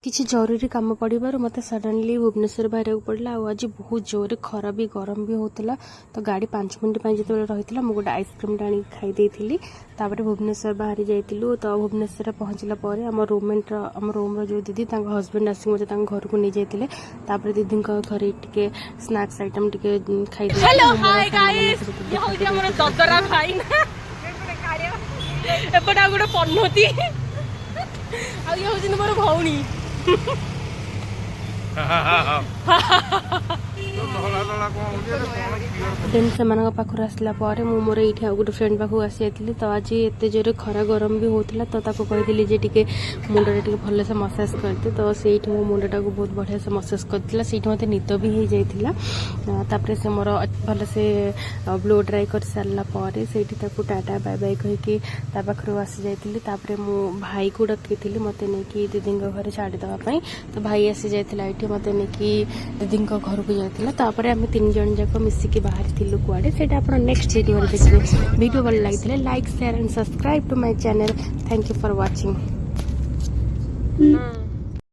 किसी जरूरी कम पड़े मत सडनली भुवनेश्वर बाहर पड़ा आज बहुत जोर खरा भी गरम भी होता तो गाड़ी 5 मिनट जो रही है मुझे आइसक्रीम आनी खाई तापर भुवनेश्वर बाहरी जाइलु तो भुवनेश्वर पहुँचला आम रूममेट आम रूम जो दीदी हजबैंड आसिक मत घर को नहीं जाते दीदी घर टे स्नाक्स आइटम टे खाई मोर भौणी देन से पाखर आसला मोर ये गोटे फ्रेंड पाखक आसी तो आज एत जोर खरा गरम भी होता तो कही टे मुंडे टे भल से मसाज करते तो से मो मुंडा को बहुत बढ़िया से मसाज करता से मत निद भी हो जाता से मोर भल से ब्लो ड्राई कर सारापर से टाटा बाय बाय कहीकि पाखर आसी जाइली मो भाई को डकई मत नहीं दीदी घर छाड़देवाई तो भाई आसी जाता ये मत नहीं दीदी घर को जाता आम 3 जन जाक मिसिकी बाहरी कुआड़े से नेक्स्ट वीडियो देखिए वीडियो भल लगी like share and subscribe to my channel thank you for watching.